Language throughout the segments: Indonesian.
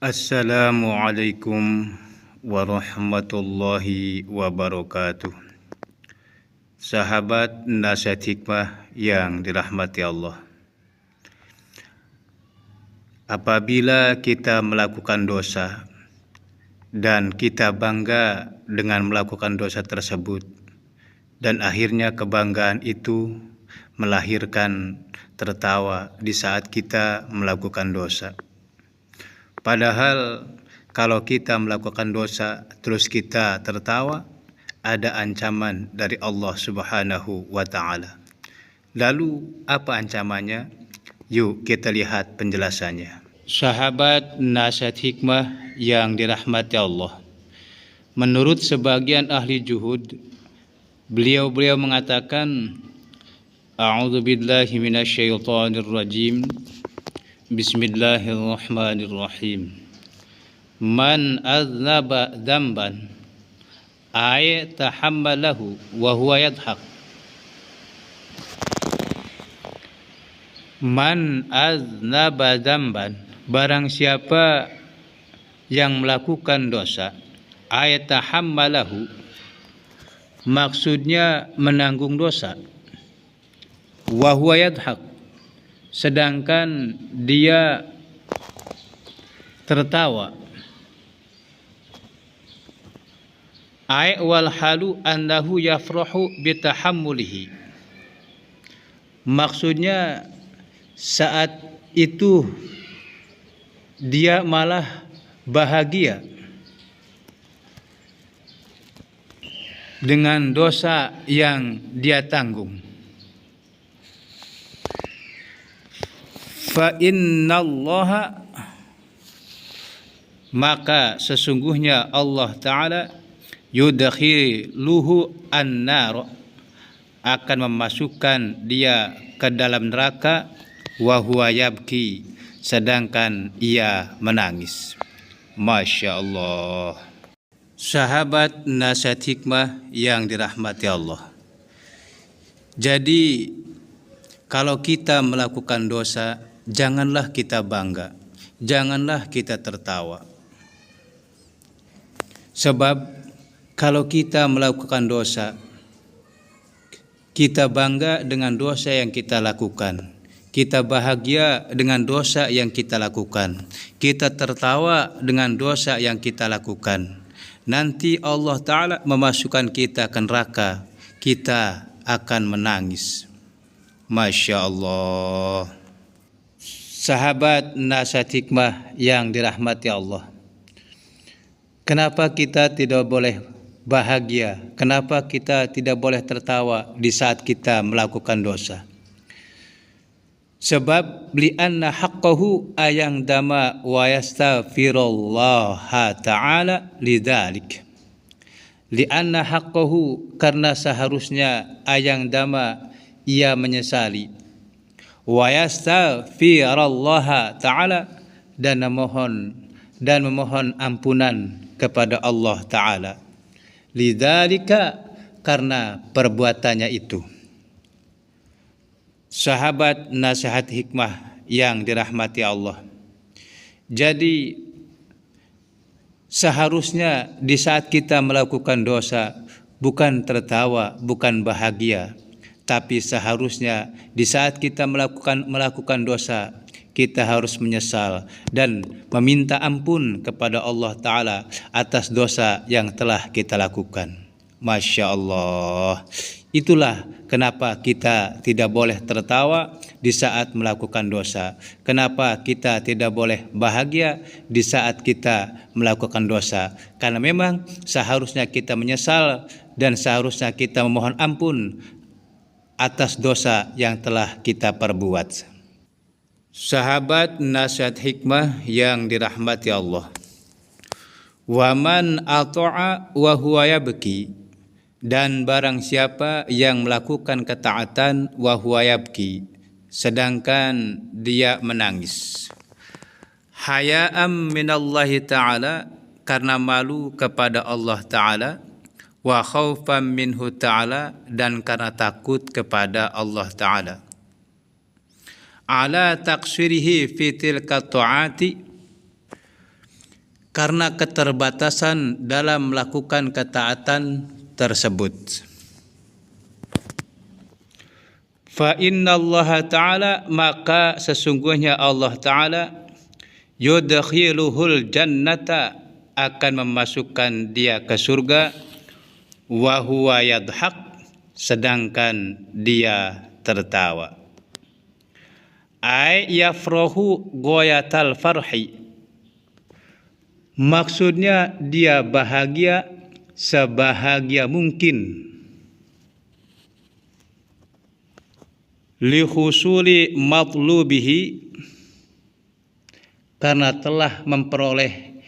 Assalamualaikum warahmatullahi wabarakatuh. Sahabat nasihat hikmah yang dirahmati Allah. Apabila kita melakukan dosa dan kita bangga dengan melakukan dosa tersebut, dan akhirnya kebanggaan itu melahirkan tertawa di saat kita melakukan dosa. Padahal kalau kita melakukan dosa terus kita tertawa, ada ancaman dari Allah Subhanahu wa Ta'ala. Lalu apa ancamannya? Yuk kita lihat penjelasannya. Sahabat nasihat hikmah yang dirahmati Allah, menurut sebagian ahli juhud, beliau mengatakan, A'udzubillahi minasyaitonirrajim. Bismillahirrahmanirrahim. Man aznaba dzamban ay tahammalahu wa huwa yadhak. Man aznaba dzamban, barang siapa yang melakukan dosa, ay tahammalahu, maksudnya menanggung dosa, wa huwa yadhak, sedangkan dia tertawa. Ai wal halu annahu yafrahu bitahammulihi, maksudnya saat itu dia malah bahagia dengan dosa yang dia tanggung. Fa innallaha, maka sesungguhnya Allah Ta'ala yudkhiluhu an-nar, akan memasukkan dia ke dalam neraka, wa huwa yabki, sedangkan ia menangis. Masya Allah. Sahabat nasihat hikmah yang dirahmati Allah, jadi kalau kita melakukan dosa, janganlah kita bangga, janganlah kita tertawa. Sebab kalau kita melakukan dosa, kita bangga dengan dosa yang kita lakukan, kita bahagia dengan dosa yang kita lakukan, kita tertawa dengan dosa yang kita lakukan, nanti Allah Ta'ala memasukkan kita ke neraka, kita akan menangis. Masya Allah. Sahabat nasihat hikmah yang dirahmati Allah, kenapa kita tidak boleh bahagia? Kenapa kita tidak boleh tertawa di saat kita melakukan dosa? Sebab li'anna haqqahu ayang dama wa yastaghfirullaha ta'ala lidzalik. Li'anna haqqahu, karena seharusnya ayang dama, ia menyesali, wa yastaghfirallaha ta'ala, dan memohon ampunan kepada Allah Ta'ala, lidzalika, karena perbuatannya itu. Sahabat nasihat hikmah yang dirahmati Allah, jadi seharusnya di saat kita melakukan dosa bukan tertawa, bukan bahagia, tapi seharusnya di saat kita melakukan dosa, kita harus menyesal dan meminta ampun kepada Allah Ta'ala atas dosa yang telah kita lakukan. Masya Allah. Itulah kenapa kita tidak boleh tertawa di saat melakukan dosa. Kenapa kita tidak boleh bahagia di saat kita melakukan dosa. Karena memang seharusnya kita menyesal dan seharusnya kita memohon ampun atas dosa yang telah kita perbuat. Sahabat nasihat hikmah yang dirahmati Allah, waman ata'a wa huwa yabki, dan barang siapa yang melakukan ketaatan wa huwa yabki, sedangkan dia menangis, haya'am minallahi ta'ala, karena malu kepada Allah Ta'ala, wa khaufan minhu ta'ala, dan karena takut kepada Allah Ta'ala, ala taqsirihi fi tilka ta'ati, karena keterbatasan dalam melakukan ketaatan tersebut. Fa innallaha ta'ala, maka sesungguhnya Allah Ta'ala yudkhiluhul jannata, akan memasukkan dia ke surga, wa huwa yadhak, sedangkan dia tertawa. Ay yafrahu goyatal farhi, maksudnya dia bahagia sebahagia mungkin, lihusuli matlubihi, karena telah memperoleh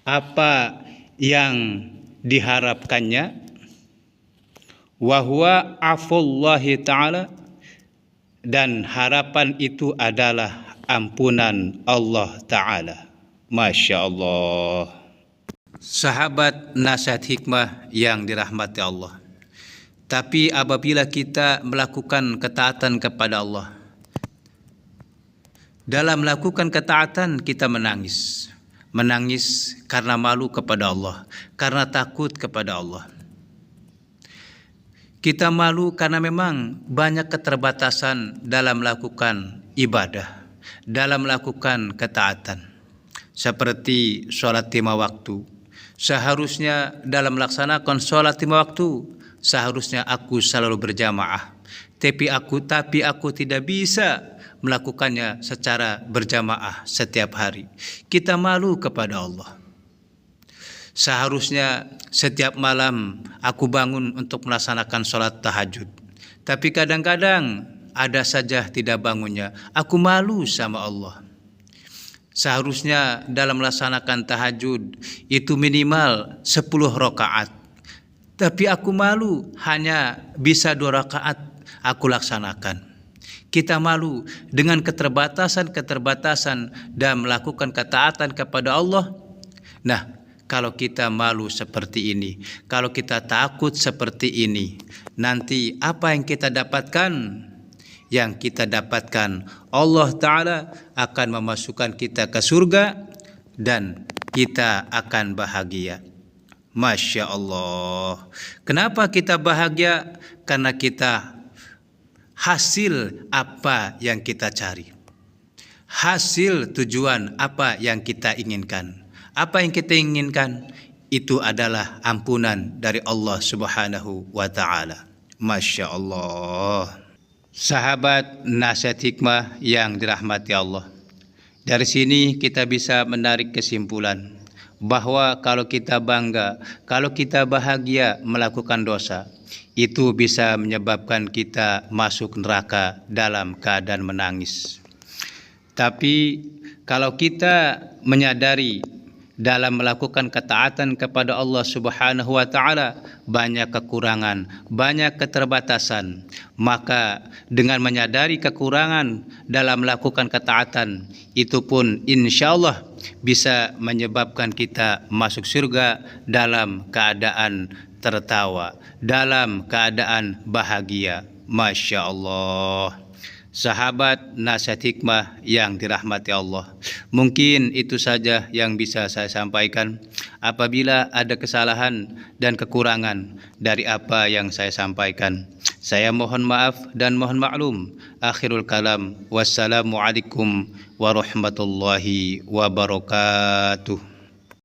apa yang diharapkannya, wa huwa afullahi ta'ala, dan harapan itu adalah ampunan Allah Ta'ala. Masya Allah. Sahabat nasihat hikmah yang dirahmati Allah, tapi apabila kita melakukan ketaatan kepada Allah, dalam melakukan ketaatan kita menangis karena malu kepada Allah, karena takut kepada Allah. Kita malu karena memang banyak keterbatasan dalam melakukan ibadah, dalam melakukan ketaatan. Seperti sholat 5 waktu. Seharusnya dalam melaksanakan sholat 5 waktu, seharusnya aku selalu berjamaah. Tapi aku tidak bisa melakukannya secara berjamaah setiap hari. Kita malu kepada Allah. Seharusnya setiap malam aku bangun untuk melaksanakan sholat tahajud, tapi kadang-kadang ada saja tidak bangunnya. Aku malu sama Allah. Seharusnya dalam melaksanakan tahajud itu minimal 10 rakaat, tapi aku malu hanya bisa 2 rakaat aku laksanakan. Kita malu dengan keterbatasan dan melakukan ketaatan kepada Allah. Nah, kalau kita malu seperti ini, kalau kita takut seperti ini, nanti apa yang kita dapatkan? Yang kita dapatkan, Allah Ta'ala akan memasukkan kita ke surga dan kita akan bahagia. Masya Allah. Kenapa kita bahagia? Karena kita hasil apa yang kita cari, hasil tujuan apa yang kita inginkan. Apa yang kita inginkan itu adalah ampunan dari Allah Subhanahu wa Ta'ala. Masya Allah. Sahabat nasihat hikmah yang dirahmati Allah, dari sini kita bisa menarik kesimpulan bahwa kalau kita bangga, kalau kita bahagia melakukan dosa, itu bisa menyebabkan kita masuk neraka dalam keadaan menangis. Tapi kalau kita menyadari dalam melakukan ketaatan kepada Allah Subhanahu wa Ta'ala banyak kekurangan, banyak keterbatasan, maka dengan menyadari kekurangan dalam melakukan ketaatan, itu pun insya Allah bisa menyebabkan kita masuk surga dalam keadaan tertawa, dalam keadaan bahagia. Masya Allah. Sahabat nasihat hikmah yang dirahmati Allah, mungkin itu saja yang bisa saya sampaikan. Apabila ada kesalahan dan kekurangan dari apa yang saya sampaikan, saya mohon maaf dan mohon maklum. Akhirul kalam, wassalamualaikum warahmatullahi wabarakatuh.